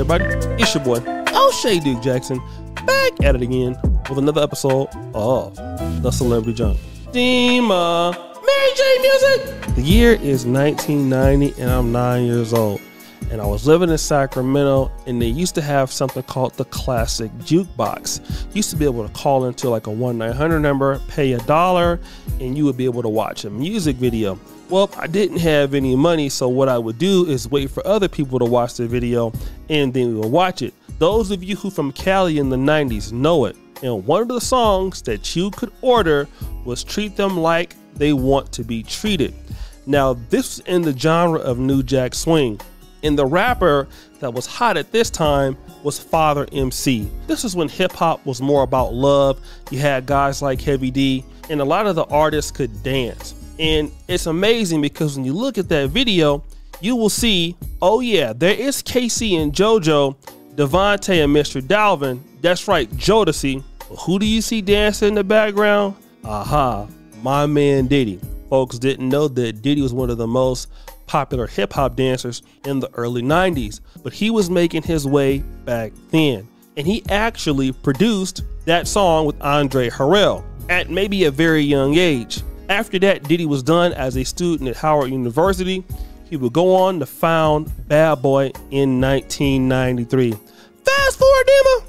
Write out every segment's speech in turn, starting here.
everybody? It's your boy, O'Shea Duke Jackson, back at it again with another episode of The Celebrity Junk. Mary J music! The year is 1990 and I'm 9 years old. And I was living in Sacramento, and they used to have something called the Classic Jukebox. You used to be able to call into like a 1-900 number, pay $1, and you would be able to watch a music video. Well, I didn't have any money, so what I would do is wait for other people to watch the video, and then we would watch it. Those of you who from Cali in the 90s know it. And one of the songs that you could order was Treat Them Like They Want to Be Treated. Now, this is in the genre of New Jack Swing. And the rapper that was hot at this time was Father MC. This is when hip hop was more about love. You had guys like Heavy D, and a lot of the artists could dance. And it's amazing because when you look at that video, you will see, oh yeah, there is Casey and JoJo, Devontae and Mr. Dalvin. That's right, Jodeci. But who do you see dancing in the background? Aha, my man Diddy. Folks didn't know that Diddy was one of the most popular hip-hop dancers in the early 90s, but he was making his way back then, and he actually produced that song with Andre Harrell at maybe a very young age. After that, Diddy was done as a student at Howard University. He would go on to found Bad Boy in 1993. Fast forward, Dima!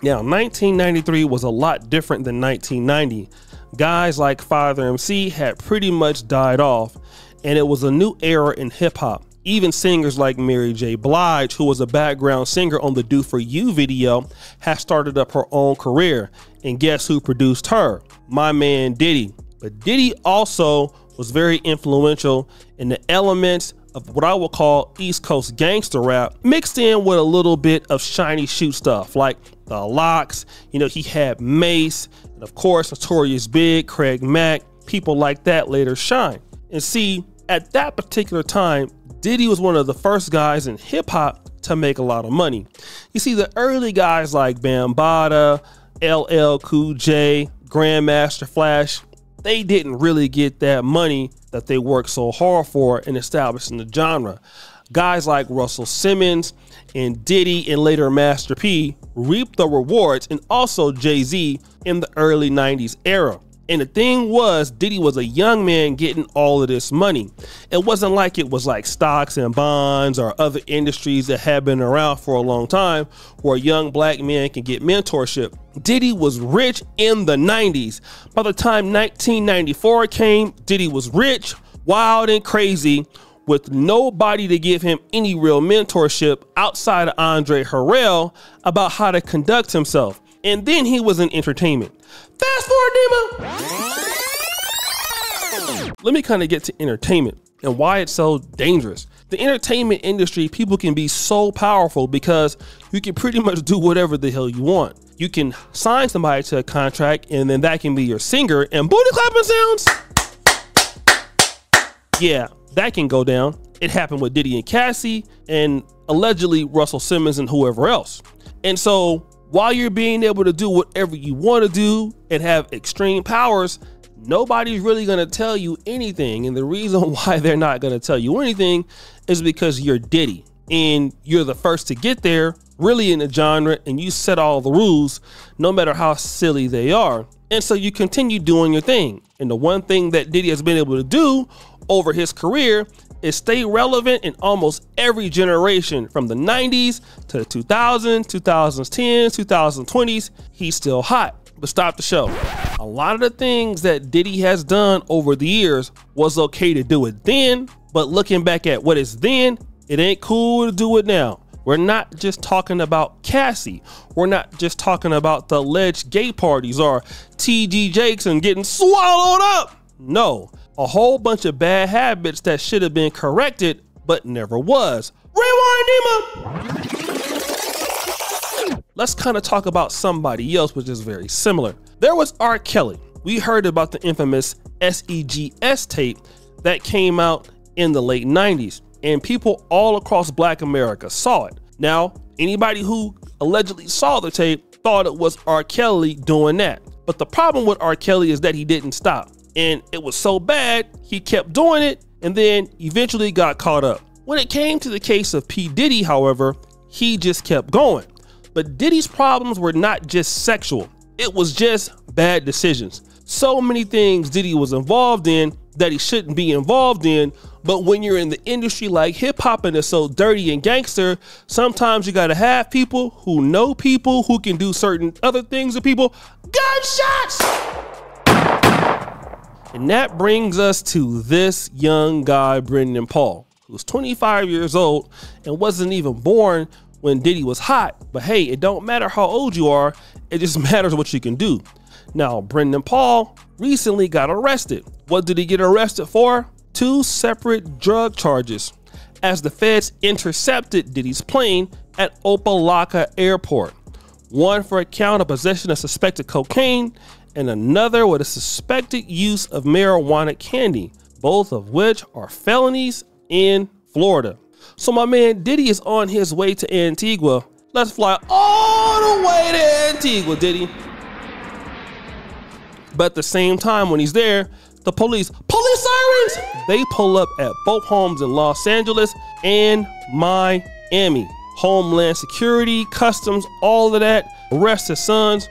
Now, 1993 was a lot different than 1990. Guys like Father MC had pretty much died off, and it was a new era in hip hop. Even singers like Mary J. Blige, who was a background singer on the Do For You video, had started up her own career. And guess who produced her? My man Diddy. But Diddy also was very influential in the elements of what I would call East Coast gangster rap, mixed in with a little bit of shiny shoe stuff like the Locks. You know, he had Mace, and of course Notorious Big, Craig Mack. People like that later shine. And see, at that particular time, Diddy was one of the first guys in hip hop to make a lot of money. You see, the early guys like Bambaataa, LL Cool J, Grandmaster Flash, they didn't really get that money that they worked so hard for in establishing the genre. Guys like Russell Simmons and Diddy and later Master P reaped the rewards, and also Jay-Z in the early 90s era. And the thing was, Diddy was a young man getting all of this money. It wasn't like it was like stocks and bonds or other industries that had been around for a long time where a young black man can get mentorship. Diddy was rich in the 90s. By the time 1994 came, Diddy was rich, wild, and crazy, with nobody to give him any real mentorship outside of Andre Harrell about how to conduct himself. And then he was in entertainment. Fast forward, Dima. Let me kind of get to entertainment and why it's so dangerous. The entertainment industry, people can be so powerful because you can pretty much do whatever the hell you want. You can sign somebody to a contract, and then that can be your singer, and booty clapping sounds. Yeah, that can go down. It happened with Diddy and Cassie, and allegedly Russell Simmons and whoever else. And so while you're being able to do whatever you want to do and have extreme powers, nobody's really going to tell you anything. And the reason why they're not going to tell you anything is because you're Diddy and you're the first to get there really in the genre, and you set all the rules no matter how silly they are. And so you continue doing your thing. And the one thing that Diddy has been able to do over his career is stay relevant in almost every generation, from the 90s to the 2000s, 2010s, 2020s. He's still hot. But stop the show. A lot of the things that Diddy has done over the years was okay to do it then, but looking back at what is then, it ain't cool to do it now. We're not just talking about Cassie. We're not just talking about the alleged gay parties or T.D. Jakes and getting swallowed up. No, a whole bunch of bad habits that should have been corrected, but never was. Rewind, Dima. Let's kind of talk about somebody else, which is very similar. There was R. Kelly. We heard about the infamous SEGS tape that came out in the late 90s, and people all across Black America saw it. Now, anybody who allegedly saw the tape thought it was R. Kelly doing that. But the problem with R. Kelly is that he didn't stop. And it was so bad, he kept doing it and then eventually got caught up. When it came to the case of P. Diddy, however, he just kept going. But Diddy's problems were not just sexual. It was just bad decisions. So many things Diddy was involved in that he shouldn't be involved in. But when you're in the industry like hip hop and it's so dirty and gangster, sometimes you gotta have people who know people who can do certain other things to people. Gunshots! And that brings us to this young guy, Brendan Paul, who was 25 years old and wasn't even born when Diddy was hot. But hey, it don't matter how old you are, it just matters what you can do. Now, Brendan Paul recently got arrested. What did he get arrested for? 2 separate drug charges, as the feds intercepted Diddy's plane at Opa-Locka Airport. One for a count of possession of suspected cocaine, and another with a suspected use of marijuana candy, both of which are felonies in Florida. So my man Diddy is on his way to Antigua. Let's fly all the way to Antigua, Diddy. But at the same time, when he's there, the police sirens, they pull up at both homes in Los Angeles and Miami. Homeland Security, Customs, all of that, arrest his sons,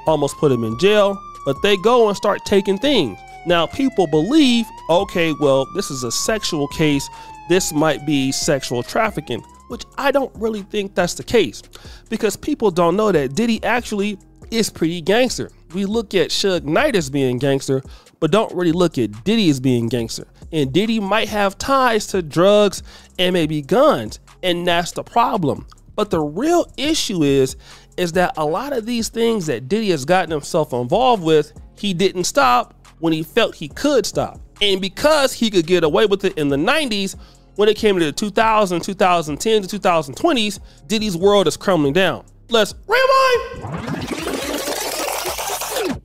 almost put him in jail, but they go and start taking things. Now people believe, okay, well, this is a sexual case. This might be sexual trafficking, which I don't really think that's the case, because people don't know that Diddy actually is pretty gangster. We look at Suge Knight as being gangster, but don't really look at Diddy as being gangster. And Diddy might have ties to drugs and maybe guns, and that's the problem. But the real issue is that a lot of these things that Diddy has gotten himself involved with, he didn't stop when he felt he could stop. And because he could get away with it in the 90s, when it came to the 2000s, 2010s, to 2020s, Diddy's world is crumbling down. Let's rewind.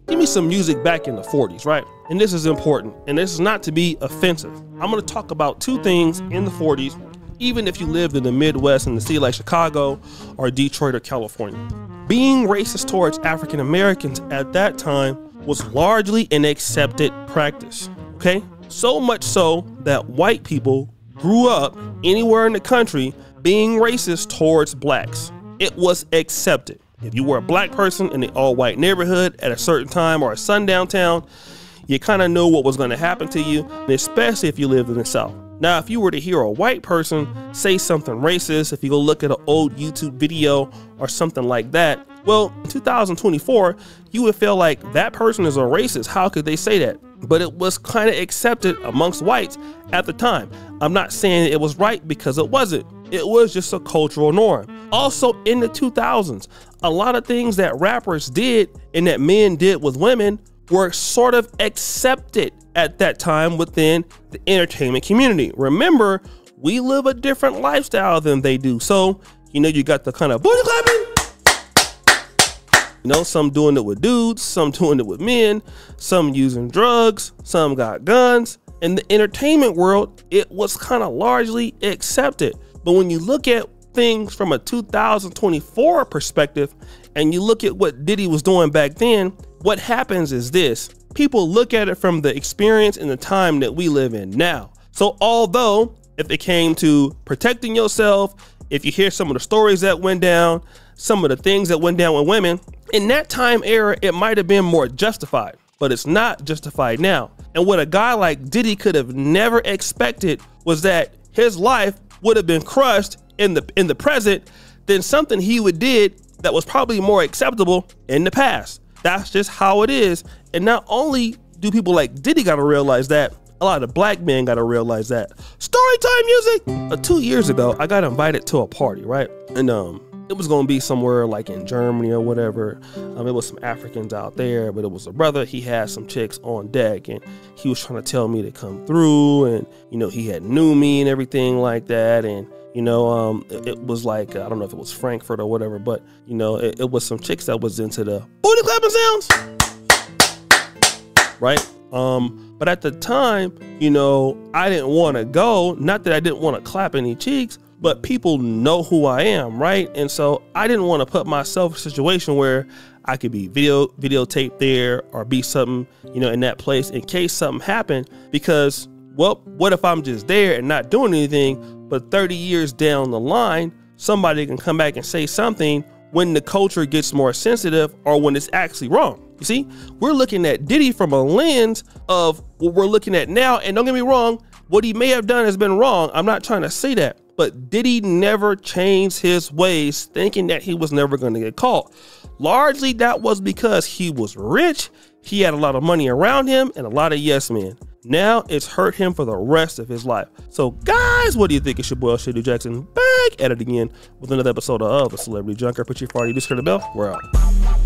Give me some music back in the 40s, right? And this is important, and this is not to be offensive. I'm gonna talk about 2 things in the 40s, even if you lived in the Midwest in the city like Chicago or Detroit or California. Being racist towards African Americans at that time was largely an accepted practice, okay? So much so that white people grew up anywhere in the country being racist towards blacks. It was accepted. If you were a black person in the all-white neighborhood at a certain time or a sundown town, you kind of knew what was going to happen to you, and especially if you lived in the South. Now, if you were to hear a white person say something racist, if you go look at an old YouTube video or something like that, well, in 2024, you would feel like that person is a racist. How could they say that? But it was kind of accepted amongst whites at the time. I'm not saying it was right, because it wasn't. It was just a cultural norm. Also in the 2000s, a lot of things that rappers did and that men did with women were sort of accepted at that time within the entertainment community. Remember, we live a different lifestyle than they do. So, you know, you got the kind of booty clapping. You know, some doing it with dudes, some doing it with men, some using drugs, some got guns. In the entertainment world, it was kind of largely accepted. But when you look at things from a 2024 perspective, and you look at what Diddy was doing back then, what happens is this. People look at it from the experience and the time that we live in now. So although if it came to protecting yourself, if you hear some of the stories that went down, some of the things that went down with women, in that time era, it might have been more justified, but it's not justified now. And what a guy like Diddy could have never expected was that his life would have been crushed in the present than something he would did that was probably more acceptable in the past. That's just how it is. And not only do people like Diddy gotta realize that, a lot of black men gotta realize that. Storytime music! 2 years ago, I got invited to a party, right? And it was gonna be somewhere like in Germany or whatever. It was some Africans out there, but it was a brother. He had some chicks on deck, and he was trying to tell me to come through, and you know, he had knew me and everything like that. And you know, it was like, I don't know if it was Frankfurt or whatever, but you know, it was some chicks that was into the booty clapping sounds, right? But at the time, you know, I didn't want to go. Not that I didn't want to clap any cheeks, but people know who I am, right? And so I didn't want to put myself in a situation where I could be videotaped there or be something, you know, in that place in case something happened. Because, well, what if I'm just there and not doing anything, but 30 years down the line, somebody can come back and say something when the culture gets more sensitive or when it's actually wrong. You see, we're looking at Diddy from a lens of what we're looking at now. And don't get me wrong, what he may have done has been wrong. I'm not trying to say that, but Diddy never changed his ways, thinking that he was never going to get caught. Largely that was because he was rich, he had a lot of money around him, and a lot of yes men. Now it's hurt him for the rest of his life. So guys, what do you think? It's your boy Shady Jackson back at it again with another episode of The Celebrity Junker. Put your party, just hit the bell. We're out.